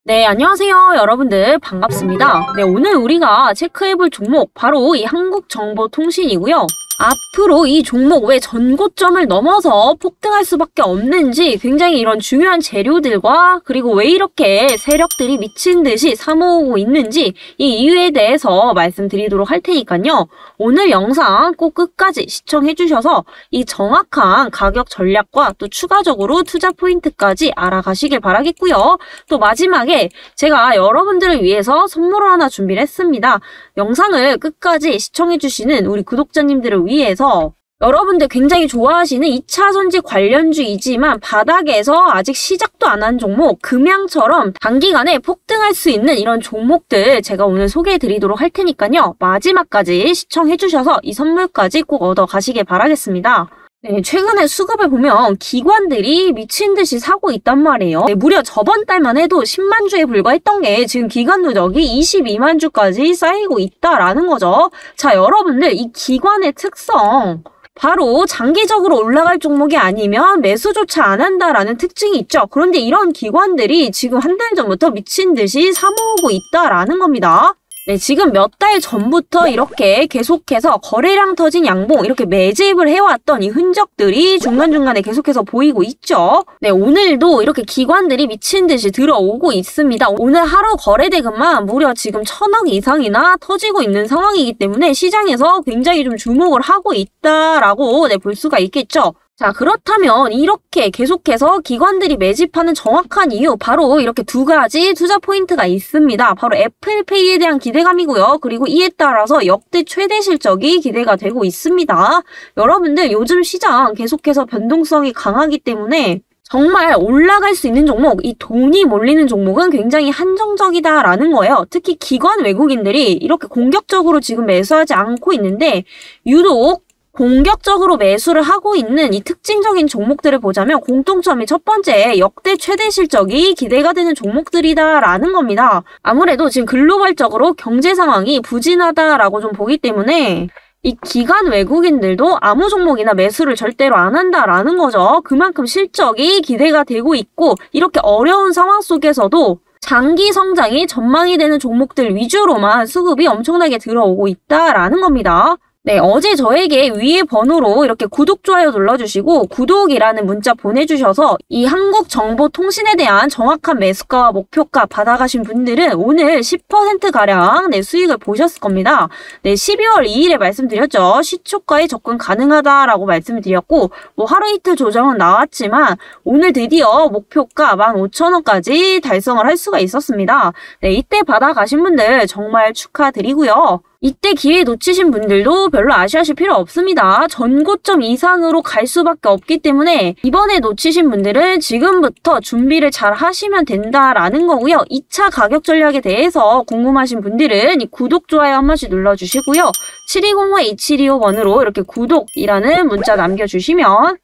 네, 안녕하세요. 여러분들 반갑습니다. 네, 오늘 우리가 체크해볼 종목 바로 이 한국정보통신이고요. 앞으로 이 종목 왜 전고점을 넘어서 폭등할 수밖에 없는지 굉장히 이런 중요한 재료들과 그리고 왜 이렇게 세력들이 미친 듯이 사모으고 있는지 이 이유에 대해서 말씀드리도록 할 테니까요. 오늘 영상 꼭 끝까지 시청해 주셔서 이 정확한 가격 전략과 또 추가적으로 투자 포인트까지 알아가시길 바라겠고요. 또 마지막에 제가 여러분들을 위해서 선물을 하나 준비를 했습니다. 영상을 끝까지 시청해 주시는 우리 구독자님들을 위해서 여러분들 굉장히 좋아하시는 2차전지 관련주이지만 바닥에서 아직 시작도 안 한 종목, 금양처럼 단기간에 폭등할 수 있는 이런 종목들 제가 오늘 소개해 드리도록 할 테니까요. 마지막까지 시청해 주셔서 이 선물까지 꼭 얻어 가시길 바라겠습니다. 네, 최근에 수급을 보면 기관들이 미친 듯이 사고 있단 말이에요. 네, 무려 저번 달만 해도 10만 주에 불과했던 게 지금 기관 누적이 22만 주까지 쌓이고 있다라는 거죠. 자, 여러분들 이 기관의 특성 바로 장기적으로 올라갈 종목이 아니면 매수조차 안 한다라는 특징이 있죠. 그런데 이런 기관들이 지금 한 달 전부터 미친 듯이 사모으고 있다라는 겁니다. 네, 지금 몇 달 전부터 이렇게 계속해서 거래량 터진 양봉 이렇게 매집을 해왔던 이 흔적들이 중간중간에 계속해서 보이고 있죠. 네, 오늘도 이렇게 기관들이 미친 듯이 들어오고 있습니다. 오늘 하루 거래 대금만 무려 지금 1000억 이상이나 터지고 있는 상황이기 때문에 시장에서 굉장히 좀 주목을 하고 있다라고 볼 수가 있겠죠. 자, 그렇다면 이렇게 계속해서 기관들이 매집하는 정확한 이유 바로 이렇게 두 가지 투자 포인트가 있습니다. 바로 애플페이에 대한 기대감이고요. 그리고 이에 따라서 역대 최대 실적이 기대가 되고 있습니다. 여러분들 요즘 시장 계속해서 변동성이 강하기 때문에 정말 올라갈 수 있는 종목, 이 돈이 몰리는 종목은 굉장히 한정적이다라는 거예요. 특히 기관 외국인들이 이렇게 공격적으로 지금 매수하지 않고 있는데 유독 공격적으로 매수를 하고 있는 이 특징적인 종목들을 보자면 공통점이 첫 번째, 역대 최대 실적이 기대가 되는 종목들이다라는 겁니다. 아무래도 지금 글로벌적으로 경제 상황이 부진하다라고 좀 보기 때문에 이 기관 외국인들도 아무 종목이나 매수를 절대로 안 한다라는 거죠. 그만큼 실적이 기대가 되고 있고 이렇게 어려운 상황 속에서도 장기 성장이 전망이 되는 종목들 위주로만 수급이 엄청나게 들어오고 있다라는 겁니다. 네, 어제 저에게 위에 번호로 이렇게 구독, 좋아요 눌러주시고 구독이라는 문자 보내주셔서 이 한국정보통신에 대한 정확한 매수가와 목표가 받아가신 분들은 오늘 10%가량 수익을 보셨을 겁니다. 네, 12월 2일에 말씀드렸죠. 시초가에 접근 가능하다라고 말씀을 드렸고 하루 이틀 조정은 나왔지만 오늘 드디어 목표가 15,000원까지 달성을 할 수가 있었습니다. 네, 이때 받아가신 분들 정말 축하드리고요. 이때 기회 놓치신 분들도 별로 아쉬워하실 필요 없습니다. 전고점 이상으로 갈 수밖에 없기 때문에 이번에 놓치신 분들은 지금부터 준비를 잘 하시면 된다라는 거고요. 2차 가격 전략에 대해서 궁금하신 분들은 이 구독, 좋아요 한 번씩 눌러주시고요. 7205-2725번으로 이렇게 구독이라는 문자 남겨주시면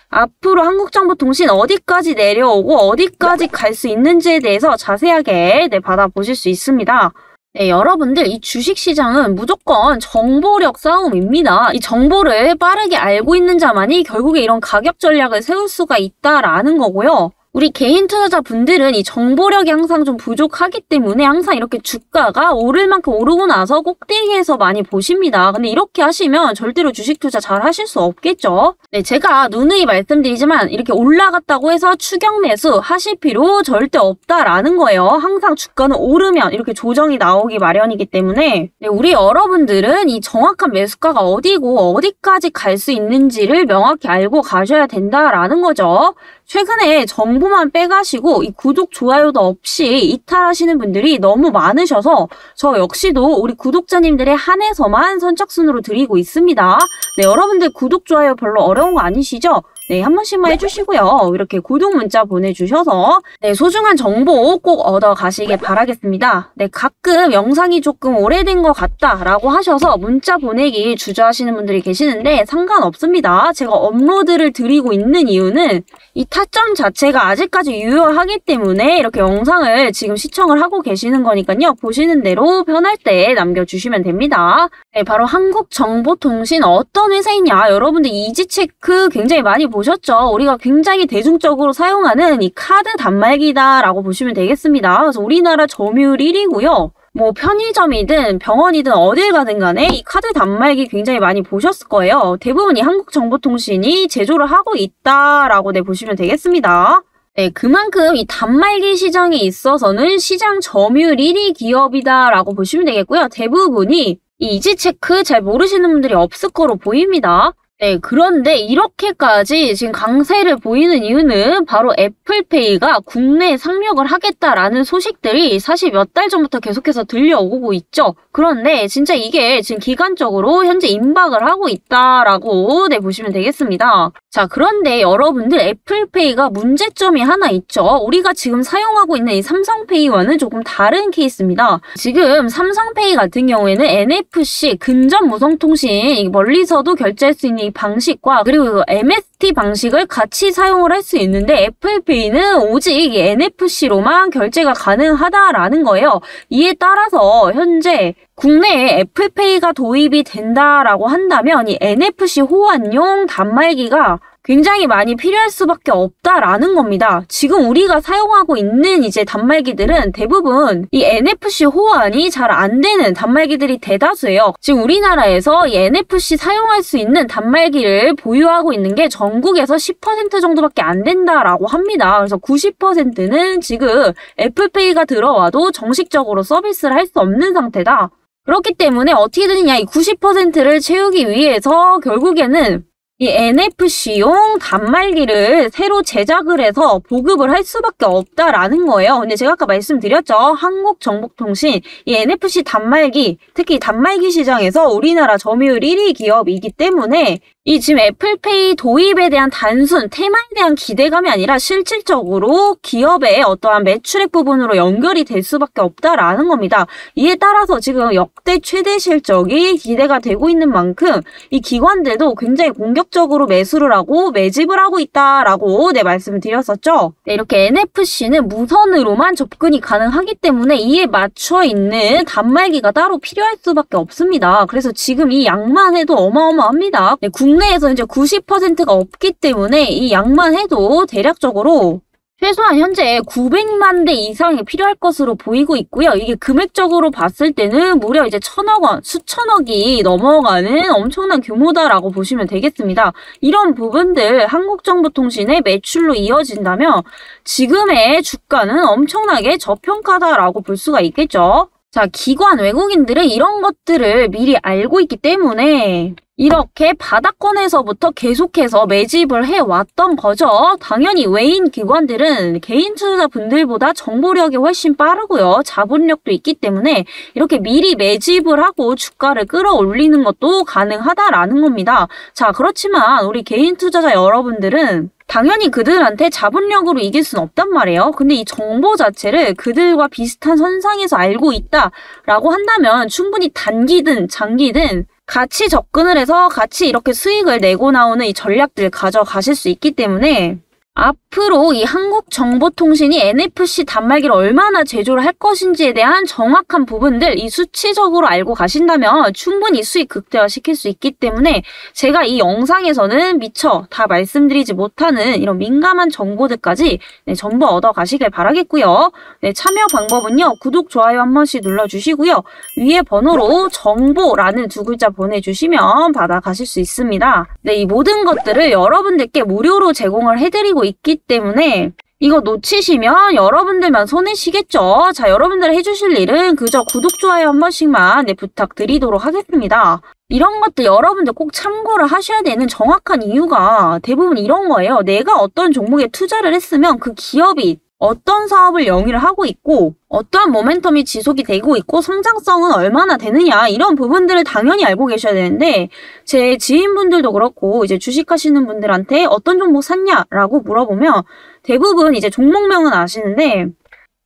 앞으로 한국정보통신 어디까지 내려오고 어디까지 갈 수 있는지에 대해서 자세하게 받아보실 수 있습니다. 네, 여러분들 이 주식시장은 무조건 정보력 싸움입니다. 이 정보를 빠르게 알고 있는 자만이 결국에 이런 가격 전략을 세울 수가 있다라는 거고요. 우리 개인 투자자분들은 이 정보력이 항상 좀 부족하기 때문에 항상 이렇게 주가가 오를 만큼 오르고 나서 꼭대기에서 많이 보십니다. 근데 이렇게 하시면 절대로 주식 투자 잘 하실 수 없겠죠. 네, 제가 누누이 말씀드리지만 이렇게 올라갔다고 해서 추격 매수 하실 필요 절대 없다라는 거예요. 항상 주가는 오르면 이렇게 조정이 나오기 마련이기 때문에 우리 여러분들은 이 정확한 매수가가 어디고 어디까지 갈 수 있는지를 명확히 알고 가셔야 된다라는 거죠. 최근에 정보만 빼가시고 이 구독, 좋아요도 없이 이탈하시는 분들이 너무 많으셔서 저 역시도 우리 구독자님들의 한해서만 선착순으로 드리고 있습니다. 네, 여러분들 구독, 좋아요 별로 어려운 거 아니시죠? 네, 한 번씩만 해주시고요. 이렇게 구독 문자 보내주셔서 소중한 정보 꼭 얻어 가시길 바라겠습니다. 네, 가끔 영상이 조금 오래된 것 같다라고 하셔서 문자 보내기 주저하시는 분들이 계시는데 상관없습니다. 제가 업로드를 드리고 있는 이유는 이 타점 자체가 아직까지 유효하기 때문에 이렇게 영상을 지금 시청을 하고 계시는 거니까요. 보시는 대로 편할 때 남겨주시면 됩니다. 네, 바로 한국정보통신 어떤 회사이냐 여러분들 이지체크 굉장히 많이 보시죠. 보셨죠? 우리가 굉장히 대중적으로 사용하는 이 카드 단말기다라고 보시면 되겠습니다. 그래서 우리나라 점유율 1위고요. 뭐 편의점이든 병원이든 어딜 가든 간에 이 카드 단말기 굉장히 많이 보셨을 거예요. 대부분 이 한국정보통신이 제조를 하고 있다라고 보시면 되겠습니다. 네, 그만큼 이 단말기 시장에 있어서는 시장 점유율 1위 기업이다라고 보시면 되겠고요. 대부분이 이 이지체크 잘 모르시는 분들이 없을 거로 보입니다. 네, 그런데 이렇게까지 지금 강세를 보이는 이유는 바로 애플페이가 국내에 상륙을 하겠다라는 소식들이 사실 몇 달 전부터 계속해서 들려오고 있죠. 그런데 진짜 이게 지금 기간적으로 현재 임박을 하고 있다라고 보시면 되겠습니다. 자, 그런데 여러분들 애플페이가 문제점이 하나 있죠. 우리가 지금 사용하고 있는 이 삼성페이와는 조금 다른 케이스입니다. 지금 삼성페이 같은 경우에는 NFC, 근접무선통신, 멀리서도 결제할 수 있는 이 방식과 그리고 MST 방식을 같이 사용을 할 수 있는데 애플페이는 오직 이 NFC로만 결제가 가능하다라는 거예요. 이에 따라서 현재 국내에 애플페이가 도입이 된다라고 한다면 이 NFC 호환용 단말기가 굉장히 많이 필요할 수밖에 없다라는 겁니다. 지금 우리가 사용하고 있는 이제 단말기들은 대부분 이 NFC 호환이 잘 안 되는 단말기들이 대다수예요. 지금 우리나라에서 이 NFC 사용할 수 있는 단말기를 보유하고 있는 게 전국에서 10% 정도밖에 안 된다라고 합니다. 그래서 90%는 지금 애플페이가 들어와도 정식적으로 서비스를 할 수 없는 상태다. 그렇기 때문에 어떻게든 이 90%를 채우기 위해서 결국에는 이 NFC용 단말기를 새로 제작을 해서 보급을 할 수밖에 없다라는 거예요. 근데 제가 아까 말씀드렸죠. 한국정보통신 이 NFC 단말기, 특히 단말기 시장에서 우리나라 점유율 1위 기업이기 때문에 이 지금 애플페이 도입에 대한 단순 테마에 대한 기대감이 아니라 실질적으로 기업의 어떠한 매출액 부분으로 연결이 될 수밖에 없다라는 겁니다. 이에 따라서 지금 역대 최대 실적이 기대가 되고 있는 만큼 이 기관들도 굉장히 공격적으로 매수를 하고 매집을 하고 있다라고 말씀을 드렸었죠. 네, 이렇게 NFC는 무선으로만 접근이 가능하기 때문에 이에 맞춰 있는 단말기가 따로 필요할 수밖에 없습니다. 그래서 지금 이 양만 해도 어마어마합니다. 네, 국내에서 이제 90%가 없기 때문에 이 양만 해도 대략적으로 최소한 현재 900만 대 이상이 필요할 것으로 보이고 있고요. 이게 금액적으로 봤을 때는 무려 이제 1000억 원, 수천억이 넘어가는 엄청난 규모다라고 보시면 되겠습니다. 이런 부분들 한국정보통신의 매출로 이어진다면 지금의 주가는 엄청나게 저평가다라고 볼 수가 있겠죠. 자, 기관 외국인들은 이런 것들을 미리 알고 있기 때문에 이렇게 바닥권에서부터 계속해서 매집을 해왔던 거죠. 당연히 외인 기관들은 개인 투자자분들보다 정보력이 훨씬 빠르고요. 자본력도 있기 때문에 이렇게 미리 매집을 하고 주가를 끌어올리는 것도 가능하다라는 겁니다. 자, 그렇지만 우리 개인 투자자 여러분들은 당연히 그들한테 자본력으로 이길 수는 없단 말이에요. 근데 이 정보 자체를 그들과 비슷한 선상에서 알고 있다라고 한다면 충분히 단기든 장기든 같이 접근을 해서 같이 이렇게 수익을 내고 나오는 이 전략들을 가져가실 수 있기 때문에 앞으로 이 한국정보통신이 NFC 단말기를 얼마나 제조를 할 것인지에 대한 정확한 부분들 이 수치적으로 알고 가신다면 충분히 수익 극대화시킬 수 있기 때문에 제가 이 영상에서는 미처 다 말씀드리지 못하는 이런 민감한 정보들까지 전부 얻어 가시길 바라겠고요. 참여 방법은요. 구독, 좋아요 한 번씩 눌러주시고요. 위에 번호로 정보라는 두 글자 보내주시면 받아가실 수 있습니다. 이 모든 것들을 여러분들께 무료로 제공을 해드리고 있기 때문에 이거 놓치시면 여러분들만 손해시겠죠. 자, 여러분들 해주실 일은 그저 구독, 좋아요 한 번씩만 부탁드리도록 하겠습니다. 이런 것들 여러분들 꼭 참고를 하셔야 되는 정확한 이유가 대부분 이런 거예요. 내가 어떤 종목에 투자를 했으면 그 기업이 어떤 사업을 영위를 하고 있고 어떠한 모멘텀이 지속이 되고 있고 성장성은 얼마나 되느냐 이런 부분들을 당연히 알고 계셔야 되는데 제 지인분들도 그렇고 이제 주식하시는 분들한테 어떤 종목 샀냐라고 물어보면 대부분 이제 종목명은 아시는데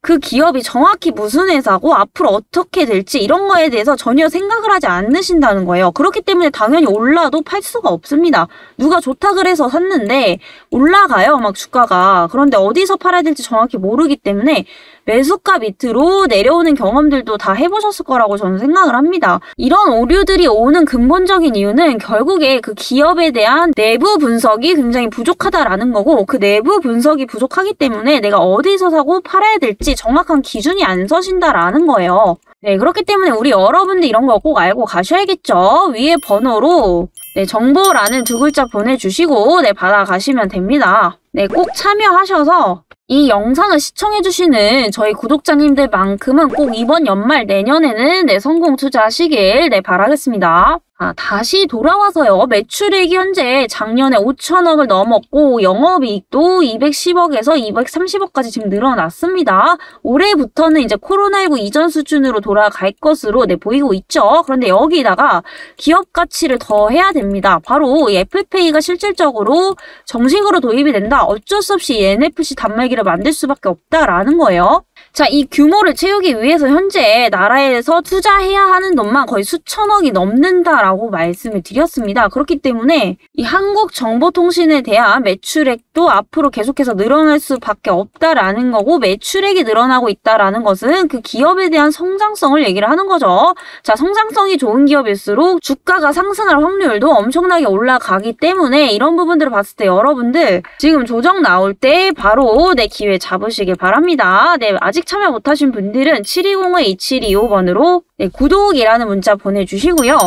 그 기업이 정확히 무슨 회사고 앞으로 어떻게 될지 이런 거에 대해서 전혀 생각을 하지 않으신다는 거예요. 그렇기 때문에 당연히 올라도 팔 수가 없습니다. 누가 좋다 그래서 샀는데 올라가요, 막 주가가. 그런데 어디서 팔아야 될지 정확히 모르기 때문에 매수가 밑으로 내려오는 경험들도 다 해보셨을 거라고 저는 생각을 합니다. 이런 오류들이 오는 근본적인 이유는 결국에 그 기업에 대한 내부 분석이 굉장히 부족하다라는 거고, 그 내부 분석이 부족하기 때문에 내가 어디서 사고 팔아야 될지 정확한 기준이 안 서신다라는 거예요. 네, 그렇기 때문에 우리 여러분들 이런 거 꼭 알고 가셔야겠죠. 위에 번호로 정보란은 2글자 보내주시고 받아가시면 됩니다. 네, 꼭 참여하셔서 이 영상을 시청해주시는 저희 구독자님들만큼은 꼭 이번 연말 내년에는 성공 투자하시길 바라겠습니다. 다시 돌아와서요. 매출액이 현재 작년에 5천억을 넘었고 영업이익도 210억에서 230억까지 지금 늘어났습니다. 올해부터는 이제 코로나19 이전 수준으로 돌아갈 것으로 보이고 있죠. 그런데 여기다가 기업 가치를 더 해야 됩니다. 바로 이 애플페이가 실질적으로 정식으로 도입이 된다. 어쩔 수 없이 NFC 단말기를 만들 수밖에 없다라는 거예요. 자, 이 규모를 채우기 위해서 현재 나라에서 투자해야 하는 돈만 거의 수천억이 넘는다라고 말씀을 드렸습니다. 그렇기 때문에 이 한국정보통신에 대한 매출액도 앞으로 계속해서 늘어날 수밖에 없다라는 거고, 매출액이 늘어나고 있다라는 것은 그 기업에 대한 성장성을 얘기를 하는 거죠. 자, 성장성이 좋은 기업일수록 주가가 상승할 확률도 엄청나게 올라가기 때문에 이런 부분들을 봤을 때 여러분들 지금 조정 나올 때 바로 기회 잡으시길 바랍니다. 아직 참여 못하신 분들은 720-2725번으로 구독이라는 문자 보내주시고요.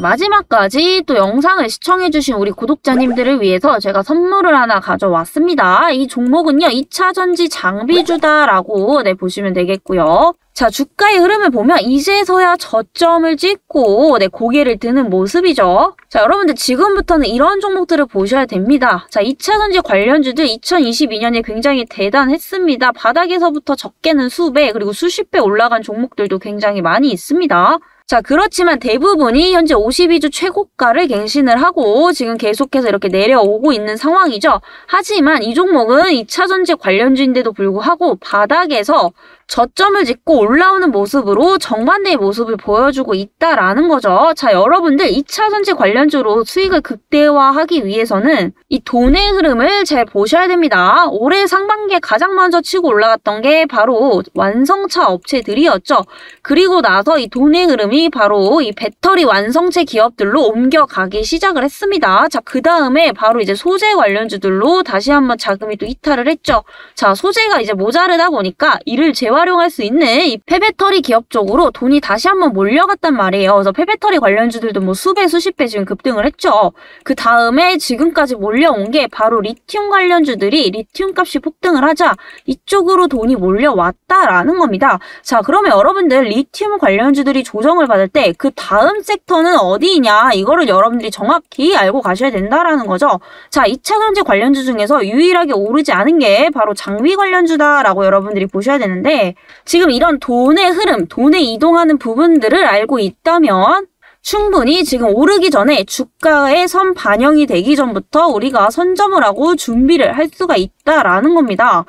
마지막까지 또 영상을 시청해주신 우리 구독자님들을 위해서 제가 선물을 하나 가져왔습니다. 이 종목은요, 2차전지 장비주다라고 보시면 되겠고요. 자, 주가의 흐름을 보면 이제서야 저점을 찍고 고개를 드는 모습이죠. 자, 여러분들 지금부터는 이런 종목들을 보셔야 됩니다. 자, 2차전지 관련주들 2022년에 굉장히 대단했습니다. 바닥에서부터 적게는 수배 그리고 수십 배 올라간 종목들도 굉장히 많이 있습니다. 자, 그렇지만 대부분이 현재 52주 최고가를 갱신을 하고 지금 계속해서 이렇게 내려오고 있는 상황이죠. 하지만 이 종목은 2차전지 관련주인데도 불구하고 바닥에서 저점을 짓고 올라오는 모습으로 정반대의 모습을 보여주고 있다라는 거죠. 자, 여러분들 2차전지 관련주로 수익을 극대화하기 위해서는 이 돈의 흐름을 잘 보셔야 됩니다. 올해 상반기에 가장 먼저 치고 올라갔던 게 바로 완성차 업체들이었죠. 그리고 나서 이 돈의 흐름이 바로 이 배터리 완성체 기업들로 옮겨가기 시작을 했습니다. 자, 그 다음에 바로 이제 소재 관련주들로 다시 한번 자금이 또 이탈을 했죠. 자, 소재가 이제 모자르다 보니까 이를 재활용할 수 있는 이 폐배터리 기업 쪽으로 돈이 다시 한번 몰려갔단 말이에요. 그래서 폐배터리 관련주들도 뭐 수배, 수십 배 지금 급등을 했죠. 그 다음에 지금까지 몰려온 게 바로 리튬 관련주들이 리튬 값이 폭등을 하자 이쪽으로 돈이 몰려왔다라는 겁니다. 자, 그러면 여러분들 리튬 관련주들이 조정을 받을 때 그 다음 섹터는 어디냐, 이거를 여러분들이 정확히 알고 가셔야 된다라는 거죠. 자, 2차전지 관련주 중에서 유일하게 오르지 않은 게 바로 장비 관련주다라고 여러분들이 보셔야 되는데, 지금 이런 돈의 흐름, 돈에 이동하는 부분들을 알고 있다면 충분히 지금 오르기 전에 주가에 선 반영이 되기 전부터 우리가 선점을 하고 준비를 할 수가 있다라는 겁니다.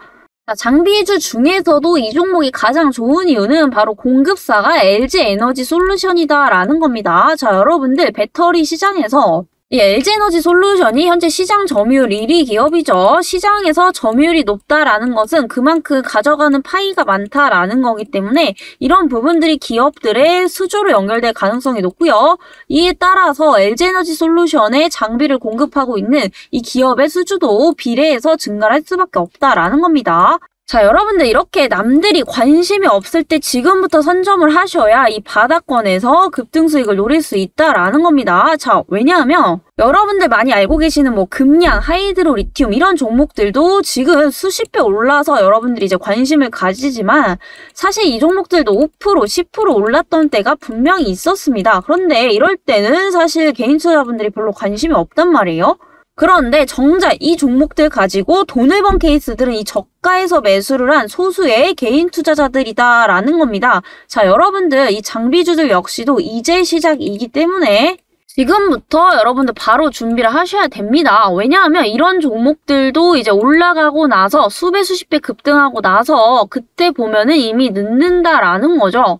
자, 장비주 중에서도 이 종목이 가장 좋은 이유는 바로 공급사가 LG에너지솔루션이다라는 겁니다. 자, 여러분들 배터리 시장에서 이 LG에너지솔루션이 현재 시장 점유율 1위 기업이죠. 시장에서 점유율이 높다라는 것은 그만큼 가져가는 파이가 많다라는 거기 때문에 이런 부분들이 기업들의 수주로 연결될 가능성이 높고요. 이에 따라서 LG에너지솔루션에 장비를 공급하고 있는 이 기업의 수주도 비례해서 증가할 수밖에 없다라는 겁니다. 자, 여러분들 이렇게 남들이 관심이 없을 때 지금부터 선점을 하셔야 이 바닥권에서 급등 수익을 노릴 수 있다라는 겁니다. 자, 왜냐하면 여러분들 많이 알고 계시는 뭐 금양, 하이드로 리튬 이런 종목들도 지금 수십 배 올라서 여러분들이 이제 관심을 가지지만 사실 이 종목들도 5%, 10% 올랐던 때가 분명히 있었습니다. 그런데 이럴 때는 사실 개인 투자자분들이 별로 관심이 없단 말이에요. 그런데 정작 이 종목들 가지고 돈을 번 케이스들은 이 저가에서 매수를 한 소수의 개인 투자자들이다라는 겁니다. 자, 여러분들 이 장비주들 역시도 이제 시작이기 때문에 지금부터 여러분들 바로 준비를 하셔야 됩니다. 왜냐하면 이런 종목들도 이제 올라가고 나서 수배 수십 배 급등하고 나서 그때 보면은 이미 늦는다라는 거죠.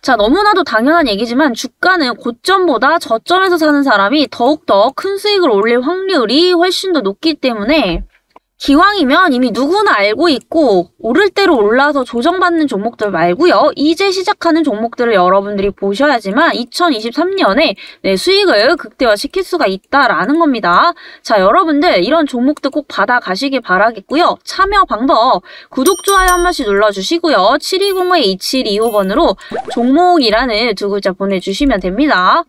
자, 너무나도 당연한 얘기지만 주가는 고점보다 저점에서 사는 사람이 더욱더 큰 수익을 올릴 확률이 훨씬 더 높기 때문에 기왕이면 이미 누구나 알고 있고 오를 대로 올라서 조정받는 종목들 말고요. 이제 시작하는 종목들을 여러분들이 보셔야지만 2023년에 수익을 극대화시킬 수가 있다라는 겁니다. 자, 여러분들 이런 종목들 꼭 받아가시길 바라겠고요. 참여 방법 구독, 좋아요 한 번씩 눌러주시고요. 7205-2725번으로 종목이라는 두 글자 보내주시면 됩니다.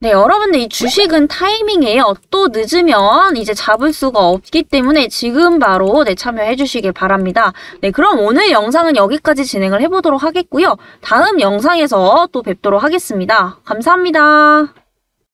네, 여러분들 이 주식은 타이밍이에요. 또 늦으면 이제 잡을 수가 없기 때문에 지금 바로 참여해 주시길 바랍니다. 네, 그럼 오늘 영상은 여기까지 진행을 해보도록 하겠고요. 다음 영상에서 또 뵙도록 하겠습니다. 감사합니다.